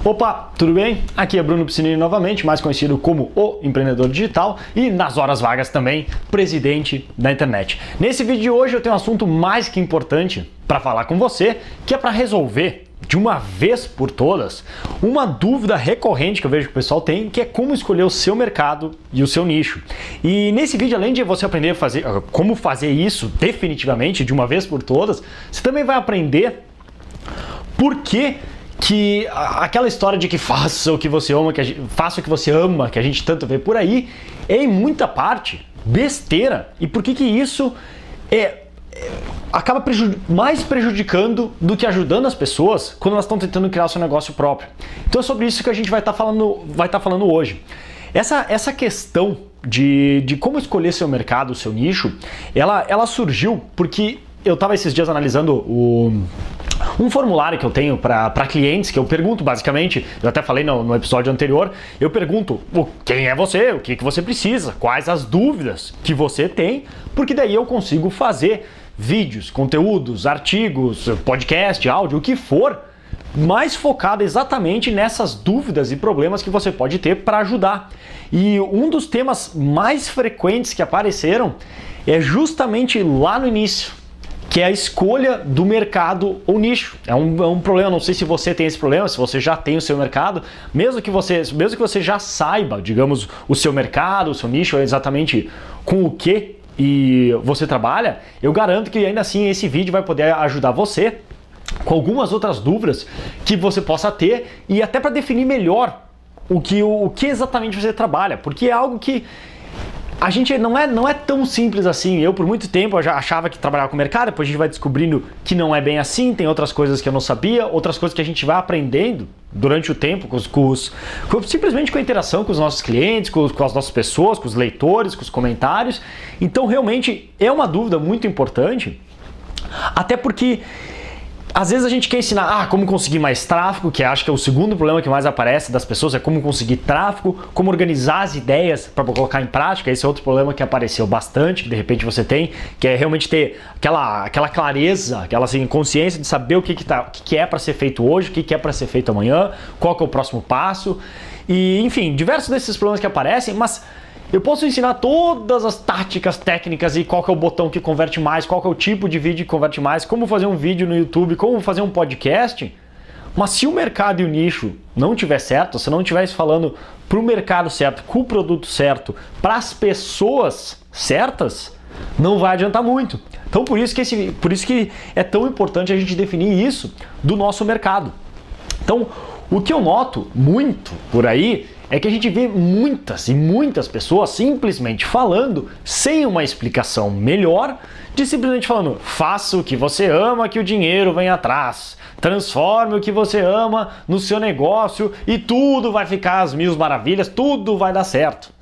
Opa, tudo bem? Aqui é Bruno Piscinini novamente, mais conhecido como o Empreendedor Digital e nas horas vagas também, presidente da internet. Nesse vídeo de hoje eu tenho um assunto mais que importante para falar com você, que é para resolver de uma vez por todas uma dúvida recorrente que eu vejo que o pessoal tem, que é como escolher o seu mercado e o seu nicho. E nesse vídeo, além de você aprender a fazer como fazer isso definitivamente de uma vez por todas, você também vai aprender por que aquela história de que faça o que você ama, faça o que você ama, que a gente tanto vê por aí, é em muita parte besteira. E por que isso acaba mais prejudicando do que ajudando as pessoas quando elas estão tentando criar o seu negócio próprio. Então é sobre isso que a gente vai estar falando hoje. Essa questão de como escolher seu mercado, seu nicho, ela surgiu porque eu estava esses dias analisando um formulário que eu tenho para clientes, que eu pergunto basicamente, eu até falei no episódio anterior, eu pergunto quem é você, o que você precisa, quais as dúvidas que você tem, porque daí eu consigo fazer vídeos, conteúdos, artigos, podcast, áudio, o que for, mais focado exatamente nessas dúvidas e problemas que você pode ter para ajudar. E um dos temas mais frequentes que apareceram é justamente lá no início, que é a escolha do mercado ou nicho. É um problema, não sei se você tem esse problema, se você já tem o seu mercado, mesmo que você já saiba, digamos, o seu mercado, o seu nicho, exatamente com o que e você trabalha, eu garanto que ainda assim esse vídeo vai poder ajudar você com algumas outras dúvidas que você possa ter e até para definir melhor o que exatamente você trabalha, porque é algo que a gente não é tão simples assim. Eu, por muito tempo, eu já achava que trabalhava com mercado, depois a gente vai descobrindo que não é bem assim, tem outras coisas que eu não sabia, outras coisas que a gente vai aprendendo durante o tempo, simplesmente com a interação com os nossos clientes, com as nossas pessoas, com os leitores, com os comentários. Então, realmente, é uma dúvida muito importante, até porque às vezes a gente quer ensinar como conseguir mais tráfego, que acho que é o segundo problema que mais aparece das pessoas, é como conseguir tráfego, como organizar as ideias para colocar em prática. Esse é outro problema que apareceu bastante, que de repente você tem, que é realmente ter aquela clareza, aquela assim, consciência de saber o que é para ser feito hoje, o que é para ser feito amanhã, qual que é o próximo passo. E, enfim, diversos desses problemas que aparecem, mas eu posso ensinar todas as táticas, técnicas e qual que é o botão que converte mais, qual que é o tipo de vídeo que converte mais, como fazer um vídeo no YouTube, como fazer um podcast. Mas se o mercado e o nicho não estiver certo, se não estiver falando para o mercado certo, com o produto certo, para as pessoas certas, não vai adiantar muito. Então por isso que é tão importante a gente definir isso do nosso mercado. Então o que eu noto muito por aí é que a gente vê muitas e muitas pessoas simplesmente falando, sem uma explicação melhor, de simplesmente falando: faça o que você ama que o dinheiro vem atrás, transforme o que você ama no seu negócio e tudo vai ficar às mil maravilhas, tudo vai dar certo.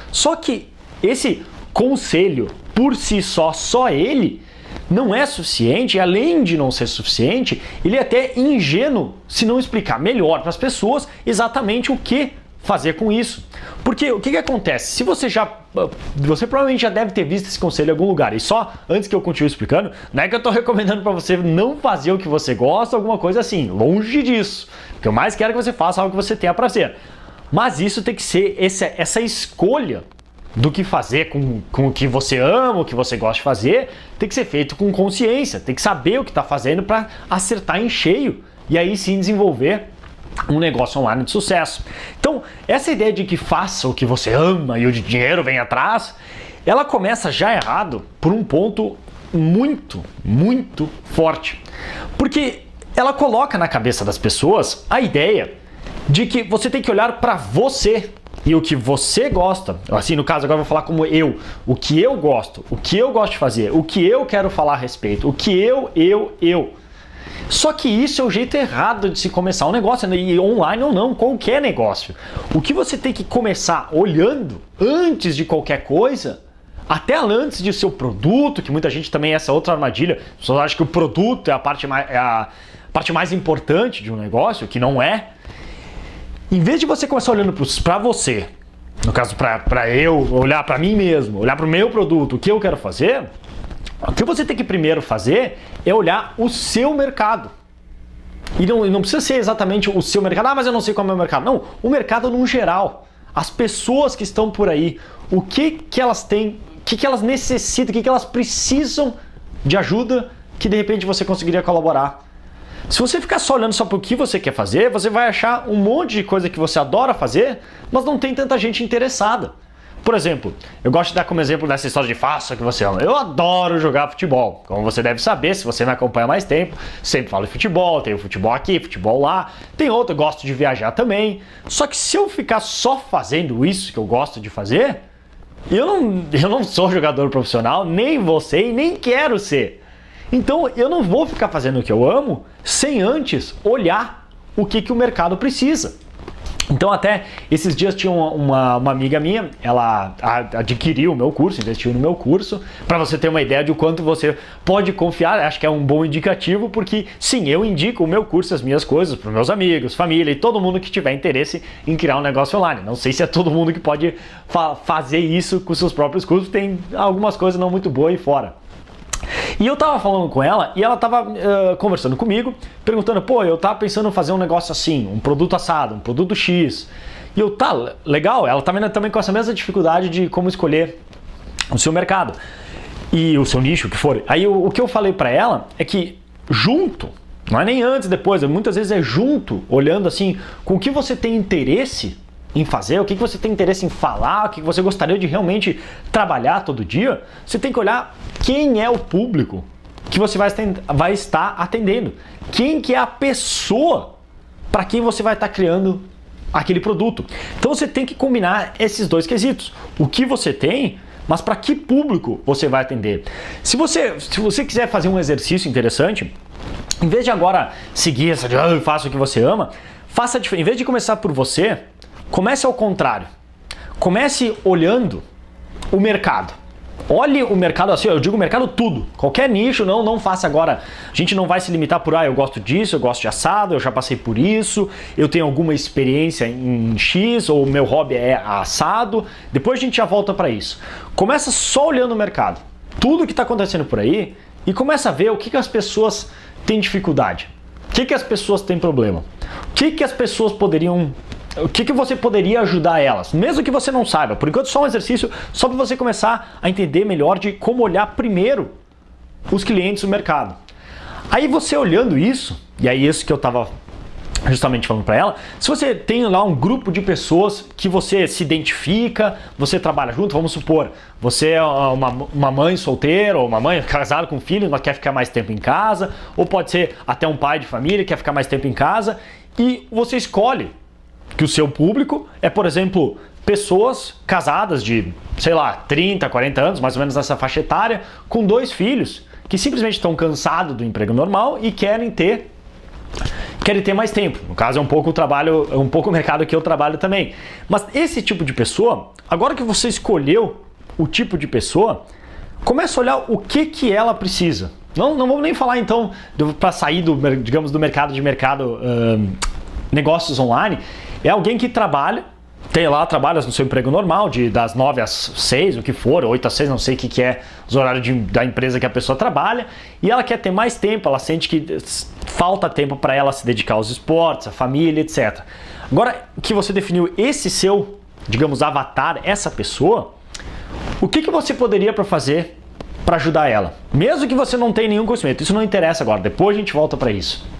Só que esse conselho, por si só ele, não é suficiente, e além de não ser suficiente, ele é até ingênuo se não explicar melhor para as pessoas exatamente o que fazer com isso. Porque o que acontece? Se você provavelmente já deve ter visto esse conselho em algum lugar, e só antes que eu continue explicando, não é que eu estou recomendando para você não fazer o que você gosta, alguma coisa assim, longe disso. O que eu mais quero é que você faça algo que você tenha prazer. Mas isso tem que ser essa escolha do que fazer com o que você ama, o que você gosta de fazer, tem que ser feito com consciência, tem que saber o que está fazendo para acertar em cheio e aí sim desenvolver um negócio online de sucesso. Então, essa ideia de que faça o que você ama e o dinheiro vem atrás, ela começa já errado por um ponto muito, muito forte. Porque ela coloca na cabeça das pessoas a ideia de que você tem que olhar para você e o que você gosta. Assim, no caso, agora eu vou falar como eu. O que eu gosto de fazer, o que eu quero falar a respeito, o que eu. Só que isso é o jeito errado de se começar um negócio, e online ou não, qualquer negócio. O que você tem que começar olhando antes de qualquer coisa, até antes de seu produto, que muita gente também, essa outra armadilha, as pessoas acham que o produto é a parte mais importante de um negócio, que não é. Em vez de você começar olhando para você, no caso para eu, olhar para mim mesmo, olhar para o meu produto, o que eu quero fazer, o que você tem que primeiro fazer é olhar o seu mercado. E não precisa ser exatamente o seu mercado. Ah, mas eu não sei qual é o meu mercado. Não, o mercado no geral. As pessoas que estão por aí, o que elas têm, o que elas necessitam, o que elas precisam de ajuda que de repente você conseguiria colaborar. Se você ficar só olhando só para o que você quer fazer, você vai achar um monte de coisa que você adora fazer, mas não tem tanta gente interessada. Por exemplo, eu gosto de dar como exemplo nessa história de faça o que você ama. Eu adoro jogar futebol. Como você deve saber, se você me acompanha há mais tempo, sempre falo de futebol, tenho futebol aqui, futebol lá. Tem outro, eu gosto de viajar também. Só que se eu ficar só fazendo isso que eu gosto de fazer, eu não sou jogador profissional, nem vou ser e nem quero ser. Então eu não vou ficar fazendo o que eu amo sem antes olhar o que o mercado precisa. Então até esses dias tinha uma amiga minha, ela adquiriu o meu curso, investiu no meu curso, para você ter uma ideia de o quanto você pode confiar. Acho que é um bom indicativo, porque sim, eu indico o meu curso, as minhas coisas para meus amigos, família e todo mundo que tiver interesse em criar um negócio online. Não sei se é todo mundo que pode fazer isso com seus próprios cursos, tem algumas coisas não muito boas aí fora. E eu tava falando com ela e ela tava conversando comigo, perguntando, pô, eu tava pensando em fazer um negócio assim, um produto assado, um produto X. E eu, tá, legal, ela tá vendo também com essa mesma dificuldade de como escolher o seu mercado e o seu nicho, o que for. Aí o que eu falei pra ela é que junto, não é nem antes, depois, muitas vezes é junto, olhando assim, com o que você tem interesse em fazer, o que você tem interesse em falar, o que você gostaria de realmente trabalhar todo dia, você tem que olhar quem é o público que você vai estar atendendo. Quem que é a pessoa para quem você vai estar criando aquele produto. Então você tem que combinar esses dois quesitos. O que você tem, mas para que público você vai atender. Se você quiser fazer um exercício interessante, em vez de agora seguir essa de faça o que você ama, faça diferente. Em vez de começar por você, comece ao contrário. Comece olhando o mercado. Olhe o mercado assim, eu digo o mercado tudo. Qualquer nicho, não faça agora. A gente não vai se limitar por, eu gosto disso, eu gosto de assado, eu já passei por isso, eu tenho alguma experiência em X, ou o meu hobby é assado. Depois a gente já volta para isso. Começa só olhando o mercado. Tudo que está acontecendo por aí e começa a ver o que as pessoas têm dificuldade. O que as pessoas têm problema. O que as pessoas poderiam... O que você poderia ajudar elas, mesmo que você não saiba. Por enquanto, só um exercício, só para você começar a entender melhor de como olhar primeiro os clientes do mercado. Aí você olhando isso, e aí isso que eu estava justamente falando para ela, se você tem lá um grupo de pessoas que você se identifica, você trabalha junto, vamos supor, você é uma mãe solteira ou uma mãe casada com filho, mas quer ficar mais tempo em casa, ou pode ser até um pai de família que quer ficar mais tempo em casa, e você escolhe que o seu público é, por exemplo, pessoas casadas de, sei lá, 30, 40 anos, mais ou menos nessa faixa etária, com 2 filhos, que simplesmente estão cansados do emprego normal e querem ter mais tempo. No caso, é um pouco o trabalho, é um pouco o mercado que eu trabalho também. Mas esse tipo de pessoa, agora que você escolheu o tipo de pessoa, comece a olhar o que ela precisa. Não vamos nem falar então para sair do mercado negócios online. É alguém que trabalha no seu emprego normal, das 9 às 6, o que for, 8 às 6, não sei o que é os horários da empresa que a pessoa trabalha, e ela quer ter mais tempo, ela sente que falta tempo para ela se dedicar aos esportes, à família, etc. Agora que você definiu esse seu, avatar, essa pessoa, o que você poderia fazer para ajudar ela? Mesmo que você não tenha nenhum conhecimento, isso não interessa agora, depois a gente volta para isso.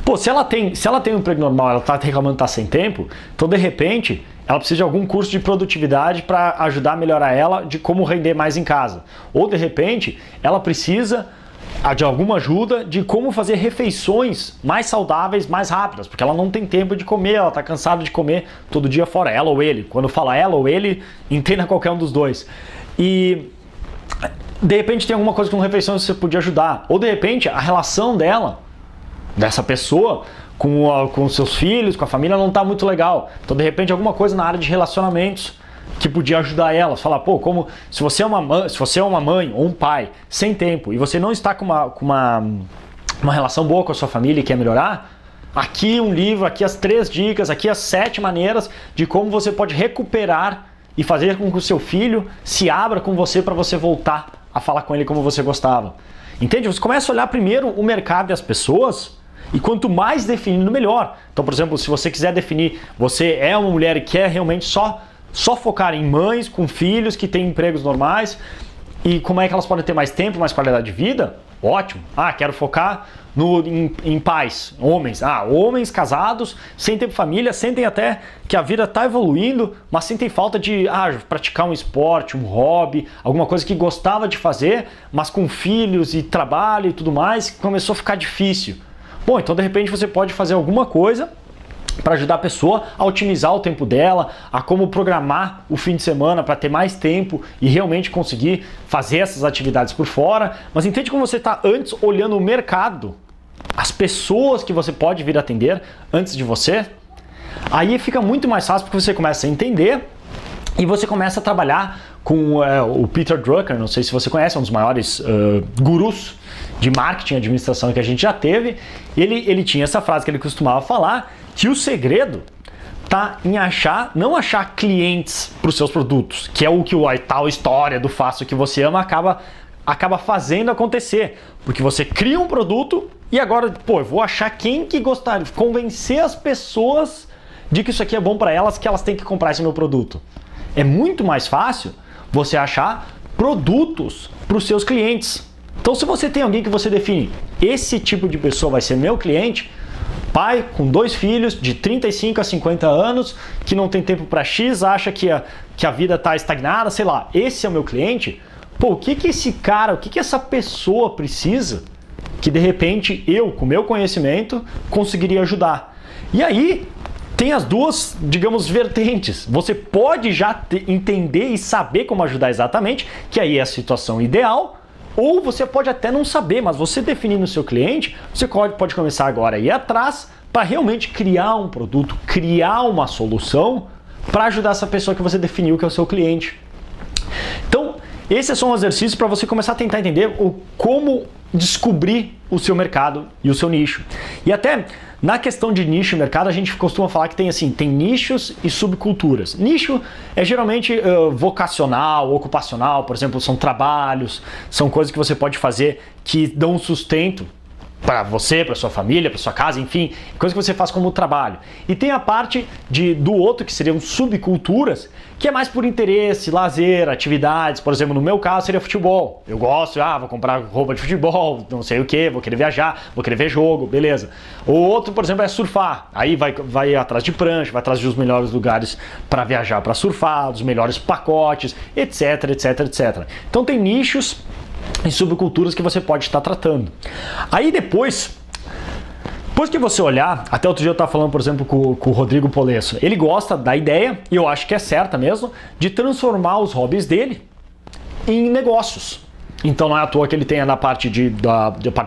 Pô, se ela tem um emprego normal, ela tá reclamando que tá sem tempo, então de repente ela precisa de algum curso de produtividade para ajudar a melhorar ela de como render mais em casa. Ou de repente ela precisa de alguma ajuda de como fazer refeições mais saudáveis, mais rápidas, porque ela não tem tempo de comer, ela tá cansada de comer todo dia fora, ela ou ele. Quando fala ela ou ele, entenda qualquer um dos dois. E de repente tem alguma coisa com refeições que você podia ajudar. Ou de repente a relação dessa pessoa com seus filhos, com a família, não está muito legal. Então, de repente, alguma coisa na área de relacionamentos que podia ajudar ela. Falar, pô, se você é uma mãe ou um pai sem tempo e você não está com uma relação boa com a sua família e quer melhorar, aqui um livro, aqui as 3 dicas, aqui as 7 maneiras de como você pode recuperar e fazer com que o seu filho se abra com você para você voltar a falar com ele como você gostava. Entende? Você começa a olhar primeiro o mercado e as pessoas E quanto mais definido, melhor. Então, por exemplo, se você quiser definir, você é uma mulher e quer realmente só focar em mães com filhos que têm empregos normais e como é que elas podem ter mais tempo, mais qualidade de vida, ótimo. Quero focar em pais, homens. Homens casados, sem tempo família, sentem até que a vida está evoluindo, mas sentem falta de praticar um esporte, um hobby, alguma coisa que gostava de fazer, mas com filhos e trabalho e tudo mais, começou a ficar difícil. Bom, então de repente você pode fazer alguma coisa para ajudar a pessoa a otimizar o tempo dela, a como programar o fim de semana para ter mais tempo e realmente conseguir fazer essas atividades por fora. Mas entende como você está antes olhando o mercado, as pessoas que você pode vir atender antes de você? Aí fica muito mais fácil porque você começa a entender e você começa a trabalhar com o Peter Drucker, não sei se você conhece, é um dos maiores gurus de marketing e administração que a gente já teve. Ele tinha essa frase que ele costumava falar, que o segredo está em não achar clientes para os seus produtos, que é o que a tal história do faça o que você ama acaba fazendo acontecer, porque você cria um produto e agora, eu vou achar quem que gostaria, convencer as pessoas de que isso aqui é bom para elas, que elas têm que comprar esse meu produto. É muito mais fácil você achar produtos para os seus clientes. Então, se você tem alguém que você define, esse tipo de pessoa vai ser meu cliente, pai com 2 filhos de 35 a 50 anos, que não tem tempo para X, acha que a vida está estagnada, sei lá, esse é o meu cliente. O que esse cara, o que essa pessoa precisa que de repente eu, com meu conhecimento, conseguiria ajudar? E aí tem as duas, digamos, vertentes. Você pode já entender e saber como ajudar exatamente, que aí é a situação ideal, ou você pode até não saber, mas você definindo o seu cliente, você pode começar agora a ir atrás para realmente criar um produto, criar uma solução para ajudar essa pessoa que você definiu que é o seu cliente. Então, esse é só um exercício para você começar a tentar entender como descobrir o seu mercado e o seu nicho. E até na questão de nicho e mercado, a gente costuma falar que tem nichos e subculturas. Nicho é geralmente vocacional, ocupacional, por exemplo, são trabalhos, são coisas que você pode fazer que dão sustento para você, para sua família, para sua casa, enfim, coisas que você faz como trabalho. E tem a parte do outro, que seriam subculturas, que é mais por interesse, lazer, atividades. Por exemplo, no meu caso seria futebol. Eu gosto, vou comprar roupa de futebol, não sei o que, vou querer viajar, vou querer ver jogo, beleza. O outro, por exemplo, é surfar. Aí vai atrás de prancha, vai atrás dos melhores lugares para viajar, para surfar, dos melhores pacotes, etc, etc, etc. Então tem nichos e subculturas que você pode estar tratando. Aí depois que você olhar, até outro dia eu estava falando, por exemplo, com o Rodrigo Polesso, ele gosta da ideia, e eu acho que é certa mesmo, de transformar os hobbies dele em negócios. Então não é à toa que ele tem na parte de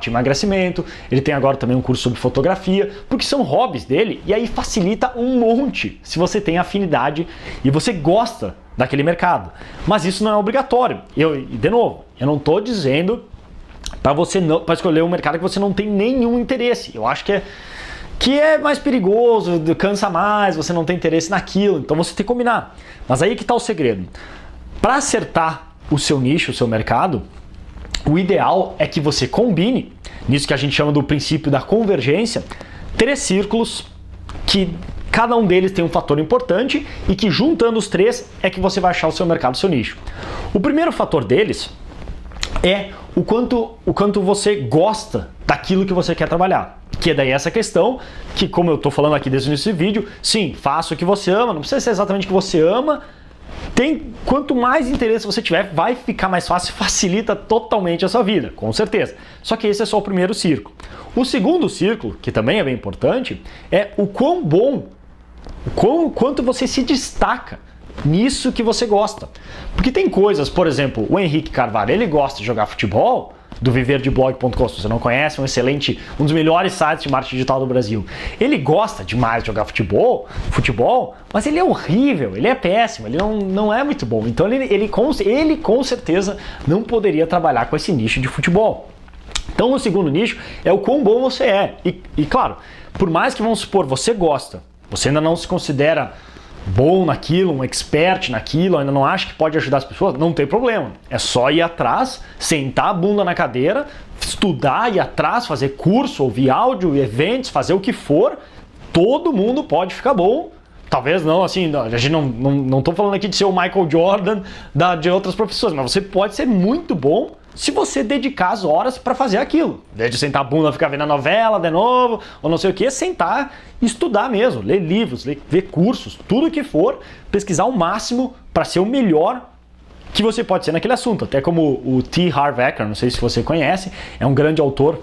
emagrecimento, ele tem agora também um curso sobre fotografia, porque são hobbies dele, e aí facilita um monte se você tem afinidade e você gosta daquele mercado. Mas isso não é obrigatório. De novo, eu não estou dizendo para escolher um mercado que você não tem nenhum interesse. Eu acho que é mais perigoso, cansa mais, você não tem interesse naquilo, então você tem que combinar. Mas aí que está o segredo. Para acertar o seu nicho, o seu mercado, o ideal é que você combine, nisso que a gente chama do princípio da convergência, 3 círculos que cada um deles tem um fator importante e que juntando os 3 é que você vai achar o seu mercado, o seu nicho. O primeiro fator deles é o quanto você gosta daquilo que você quer trabalhar. Que é daí essa questão que, como eu estou falando aqui desde o início do vídeo, sim, faça o que você ama, não precisa ser exatamente o que você ama. Quanto mais interesse você tiver, vai ficar mais fácil, facilita totalmente a sua vida, com certeza. Só que esse é só o primeiro círculo. O segundo círculo, que também é bem importante, é o quão bom, quanto você se destaca nisso que você gosta. Porque tem coisas, por exemplo, o Henrique Carvalho, ele gosta de jogar futebol, do viverdeblog.com, se você não conhece, um dos melhores sites de marketing digital do Brasil. Ele gosta demais de jogar futebol, mas ele é horrível, ele é péssimo, ele não é muito bom. Então ele com certeza não poderia trabalhar com esse nicho de futebol. Então o segundo nicho é o quão bom você é. E claro, por mais que, vamos supor, você gosta, você ainda não se considera bom naquilo, um expert naquilo, ainda não acha que pode ajudar as pessoas, não tem problema. É só ir atrás, sentar a bunda na cadeira, estudar, ir atrás, fazer curso, ouvir áudio, eventos, fazer o que for, todo mundo pode ficar bom. Talvez não, assim, a gente não tô falando aqui de ser o Michael Jordan de outras profissões, mas você pode ser muito bom se você dedicar as horas para fazer aquilo. Desde sentar a bunda, ficar vendo a novela de novo, ou não sei o que, sentar e estudar mesmo, ler livros, ver cursos, tudo que for, pesquisar o máximo para ser o melhor que você pode ser naquele assunto. Até como o T. Harv Eker, não sei se você conhece, é um grande autor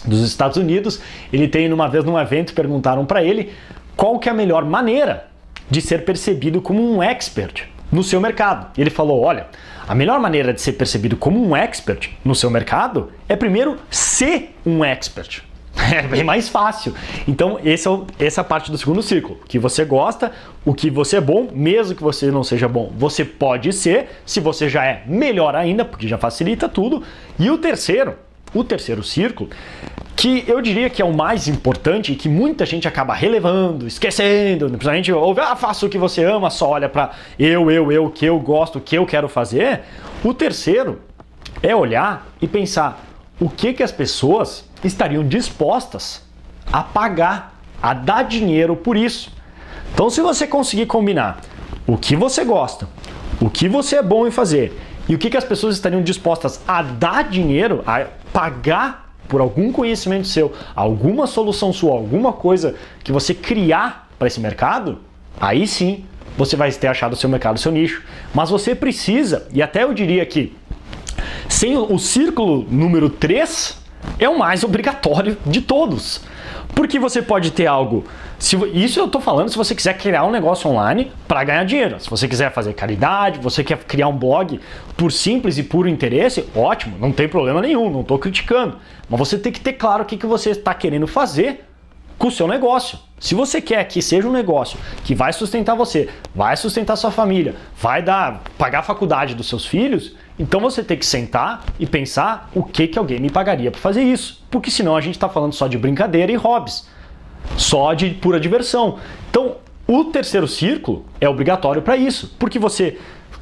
dos Estados Unidos. Ele tem, uma vez num evento, perguntaram para ele qual que é a melhor maneira de ser percebido como um expert no seu mercado. E ele falou, olha, a melhor maneira de ser percebido como um expert no seu mercado é primeiro ser um expert. É bem mais fácil. Então, essa é a parte do segundo círculo. O que você gosta, o que você é bom, mesmo que você não seja bom, você pode ser, se você já é, melhor ainda, porque já facilita tudo. E o terceiro círculo, que eu diria que é o mais importante e que muita gente acaba relevando, esquecendo, principalmente ouve, faça o que você ama, só olha para o que eu gosto, o que eu quero fazer. O terceiro é olhar e pensar o que as pessoas estariam dispostas a pagar, a dar dinheiro por isso. Então, se você conseguir combinar o que você gosta, o que você é bom em fazer e o que as pessoas estariam dispostas a dar dinheiro, a pagar por algum conhecimento seu, alguma solução sua, alguma coisa que você criar para esse mercado, aí sim você vai ter achado o seu mercado, o seu nicho. Mas você precisa, e até eu diria que sem o círculo número 3 é o mais obrigatório de todos. Porque você pode ter algo... Isso eu estou falando se você quiser criar um negócio online para ganhar dinheiro. Se você quiser fazer caridade, você quer criar um blog por simples e puro interesse, ótimo, não tem problema nenhum, não estou criticando. Mas você tem que ter claro o que você está querendo fazer com o seu negócio. Se você quer que seja um negócio que vai sustentar você, vai sustentar sua família, vai pagar a faculdade dos seus filhos, então você tem que sentar e pensar o que alguém me pagaria para fazer isso. Porque senão a gente está falando só de brincadeira e hobbies, só de pura diversão. Então o terceiro círculo é obrigatório para isso, porque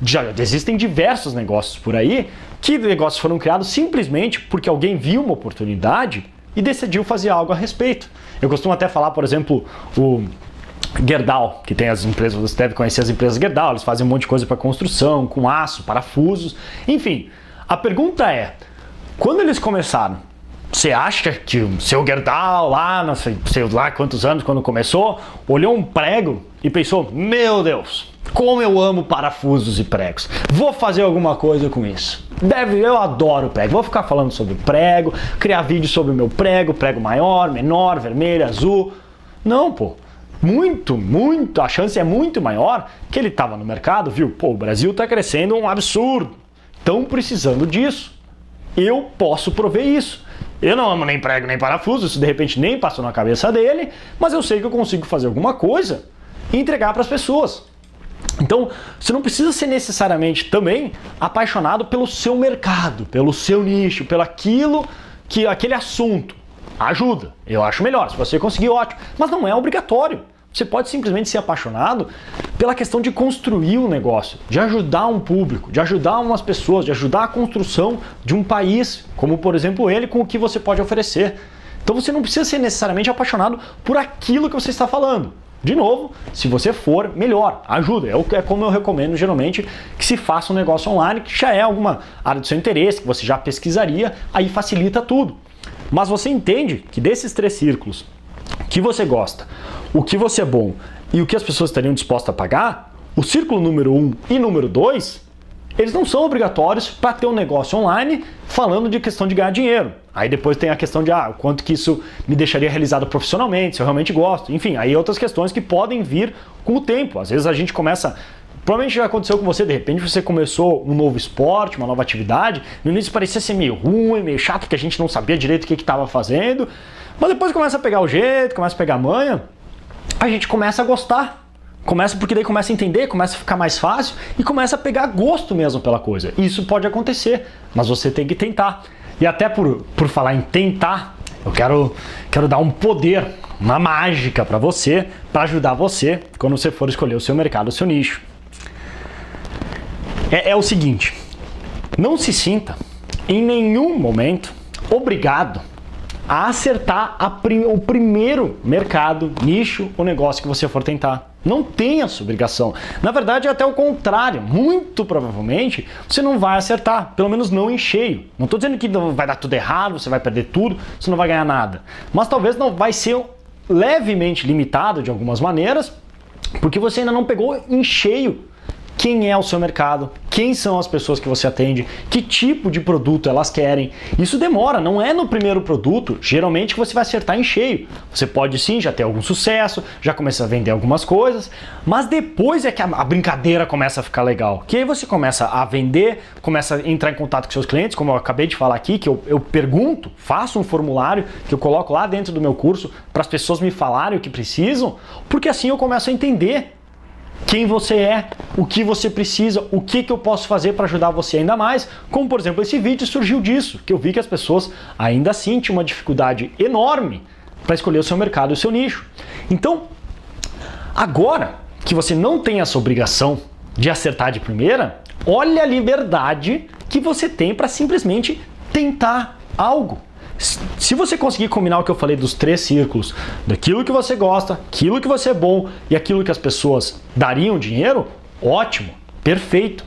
já existem diversos negócios por aí, que negócios foram criados simplesmente porque alguém viu uma oportunidade e decidiu fazer algo a respeito. Eu costumo até falar, por exemplo, o Gerdau, que tem as empresas, você deve conhecer as empresas Gerdau, eles fazem um monte de coisa para construção, com aço, parafusos, enfim. A pergunta é, quando eles começaram, você acha que o seu Gerdau lá, não sei lá quantos anos, quando começou, olhou um prego e pensou, meu Deus, como eu amo parafusos e pregos, vou fazer alguma coisa com isso. Eu adoro prego, vou ficar falando sobre prego, criar vídeos sobre o meu prego maior, menor, vermelho, azul. Não, pô. Muito, a chance é muito maior que ele estava no mercado, viu? Pô, o Brasil está crescendo um absurdo. Estão precisando disso. Eu posso prover isso. Eu não amo nem prego nem parafuso, isso de repente nem passou na cabeça dele, mas eu sei que eu consigo fazer alguma coisa e entregar para as pessoas. Então, você não precisa ser necessariamente também apaixonado pelo seu mercado, pelo seu nicho, pelo aquele assunto. Ajuda, eu acho melhor. Se você conseguir, ótimo. Mas não é obrigatório. Você pode simplesmente ser apaixonado pela questão de construir um negócio, de ajudar um público, de ajudar umas pessoas, de ajudar a construção de um país, como por exemplo ele, com o que você pode oferecer. Então você não precisa ser necessariamente apaixonado por aquilo que você está falando. De novo, se você for, melhor, ajuda. É como eu recomendo geralmente que se faça um negócio online, que já é alguma área do seu interesse, que você já pesquisaria, aí facilita tudo. Mas você entende que desses 3 círculos, o que você gosta, o que você é bom e o que as pessoas estariam dispostas a pagar, o círculo número 1 e número 2, eles não são obrigatórios para ter um negócio online falando de questão de ganhar dinheiro. Aí depois tem a questão de o quanto que isso me deixaria realizado profissionalmente, se eu realmente gosto. Enfim, aí outras questões que podem vir com o tempo. Às vezes a gente começa... Provavelmente já aconteceu com você, de repente você começou um novo esporte, uma nova atividade, no início parecia ser meio ruim, meio chato, porque a gente não sabia direito o que estava fazendo, mas depois começa a pegar o jeito, começa a pegar a manha, a gente começa a gostar. Porque daí começa a entender, começa a ficar mais fácil e começa a pegar gosto mesmo pela coisa. Isso pode acontecer, mas você tem que tentar. E até por falar em tentar, eu quero dar um poder, uma mágica para você, para ajudar você quando você for escolher o seu mercado, o seu nicho. É o seguinte, não se sinta em nenhum momento obrigado a acertar o primeiro mercado, nicho ou negócio que você for tentar. Não tem essa obrigação. Na verdade, é até o contrário. Muito provavelmente, você não vai acertar, pelo menos não em cheio. Não estou dizendo que vai dar tudo errado, você vai perder tudo, você não vai ganhar nada. Mas talvez não vai ser levemente limitado de algumas maneiras, porque você ainda não pegou em cheio quem é o seu mercado, quem são as pessoas que você atende, que tipo de produto elas querem. Isso demora, não é no primeiro produto, geralmente, que você vai acertar em cheio. Você pode sim já ter algum sucesso, já começar a vender algumas coisas, mas depois é que a brincadeira começa a ficar legal. Que aí você começa a vender, começa a entrar em contato com seus clientes, como eu acabei de falar aqui, que eu pergunto, faço um formulário que eu coloco lá dentro do meu curso para as pessoas me falarem o que precisam, porque assim eu começo a entender quem você é, o que você precisa, o que eu posso fazer para ajudar você ainda mais. Como, por exemplo, esse vídeo surgiu disso, que eu vi que as pessoas ainda assim tinham uma dificuldade enorme para escolher o seu mercado e o seu nicho. Então, agora que você não tem essa obrigação de acertar de primeira, olha a liberdade que você tem para simplesmente tentar algo. Se você conseguir combinar o que eu falei dos 3 círculos, daquilo que você gosta, aquilo que você é bom e aquilo que as pessoas dariam dinheiro, ótimo, perfeito.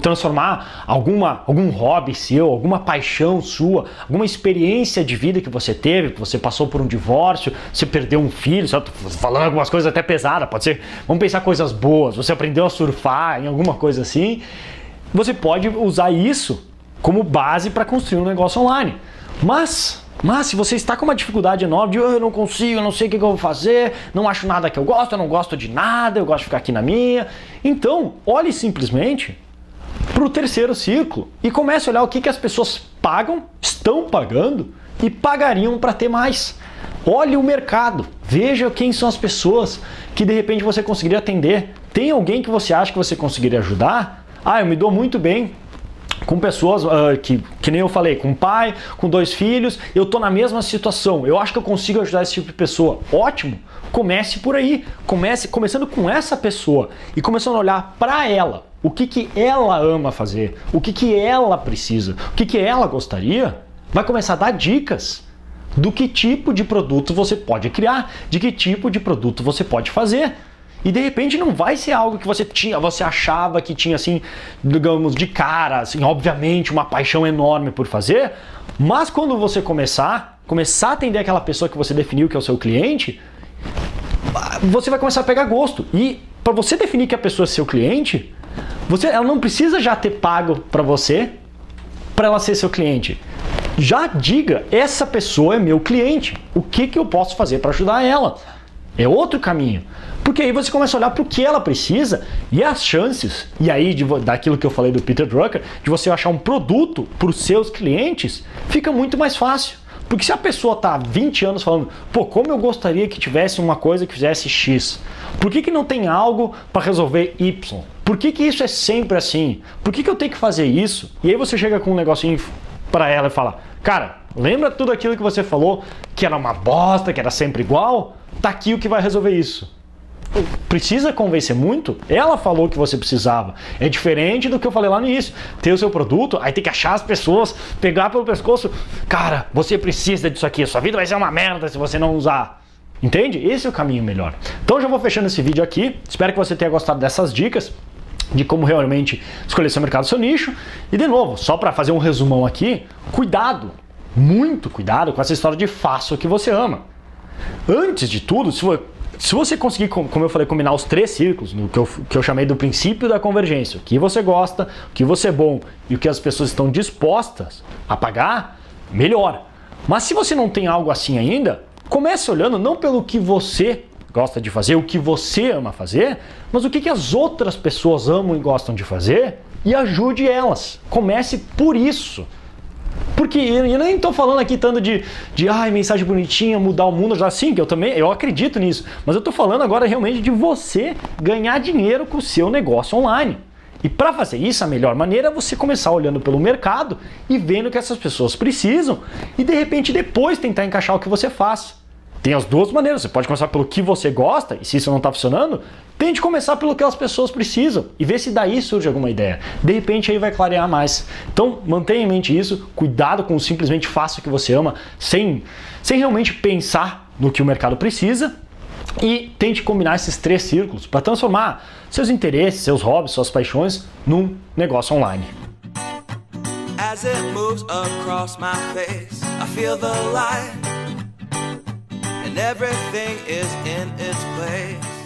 Transformar algum hobby seu, alguma paixão sua, alguma experiência de vida que você teve, que você passou por um divórcio, você perdeu um filho, só falando algumas coisas até pesadas, pode ser, vamos pensar coisas boas, você aprendeu a surfar em alguma coisa assim, você pode usar isso como base para construir um negócio online. Mas se você está com uma dificuldade enorme de eu não consigo, eu não sei o que eu vou fazer, não acho nada que eu não gosto de nada, eu gosto de ficar aqui na minha, então olhe simplesmente para o terceiro círculo e comece a olhar o que as pessoas pagam, estão pagando e pagariam para ter mais. Olhe o mercado, veja quem são as pessoas que de repente você conseguiria atender. Tem alguém que você acha que você conseguiria ajudar? Eu me dou muito bem com pessoas que nem eu falei, com um pai, com 2 filhos, eu tô na mesma situação, eu acho que eu consigo ajudar esse tipo de pessoa. Ótimo, comece por aí, começando com essa pessoa e começando a olhar para ela, o que ela ama fazer, o que ela precisa, o que ela gostaria, vai começar a dar dicas do que tipo de produto você pode criar, de que tipo de produto você pode fazer. E de repente não vai ser algo que você achava que tinha assim, digamos, de cara, assim, obviamente uma paixão enorme por fazer, mas quando você começar a atender aquela pessoa que você definiu que é o seu cliente, você vai começar a pegar gosto. E para você definir que a pessoa é seu cliente, ela não precisa já ter pago para você para ela ser seu cliente. Já diga, essa pessoa é meu cliente, o que eu posso fazer para ajudar ela? É outro caminho. Porque aí você começa a olhar para o que ela precisa e as chances, e aí daquilo que eu falei do Peter Drucker, de você achar um produto para os seus clientes, fica muito mais fácil. Porque se a pessoa está há 20 anos falando, como eu gostaria que tivesse uma coisa que fizesse X, por que não tem algo para resolver Y? Por que isso é sempre assim? Por que eu tenho que fazer isso? E aí você chega com um negocinho para ela e fala, cara, lembra tudo aquilo que você falou, que era uma bosta, que era sempre igual? Tá aqui o que vai resolver isso. Precisa convencer muito? Ela falou que você precisava. É diferente do que eu falei lá no início. Ter o seu produto, aí tem que achar as pessoas, pegar pelo pescoço. Cara, você precisa disso aqui. Sua vida vai ser uma merda se você não usar. Entende? Esse é o caminho melhor. Então eu já vou fechando esse vídeo aqui. Espero que você tenha gostado dessas dicas de como realmente escolher seu mercado, seu nicho. E de novo, só para fazer um resumão aqui, cuidado, muito cuidado com essa história de faça o que você ama. Antes de tudo, se você conseguir, como eu falei, combinar os 3 círculos, no que eu chamei do princípio da convergência, o que você gosta, o que você é bom e o que as pessoas estão dispostas a pagar, melhor. Mas se você não tem algo assim ainda, comece olhando não pelo que você gosta de fazer, o que você ama fazer, mas o que as outras pessoas amam e gostam de fazer e ajude elas. Comece por isso. Porque eu nem estou falando aqui tanto de mensagem bonitinha, mudar o mundo, já sim, que eu acredito nisso, mas eu estou falando agora realmente de você ganhar dinheiro com o seu negócio online. E para fazer isso, a melhor maneira é você começar olhando pelo mercado e vendo o que essas pessoas precisam e de repente depois tentar encaixar o que você faz. tem as duas maneiras. Você pode começar pelo que você gosta, e se isso não está funcionando, tente começar pelo que as pessoas precisam e ver se daí surge alguma ideia. De repente aí vai clarear mais. Então mantenha em mente isso, cuidado com simplesmente faça o que você ama, sem realmente pensar no que o mercado precisa, e tente combinar esses 3 círculos para transformar seus interesses, seus hobbies, suas paixões num negócio online. As it moves across my face, I feel the light, and everything is in its place.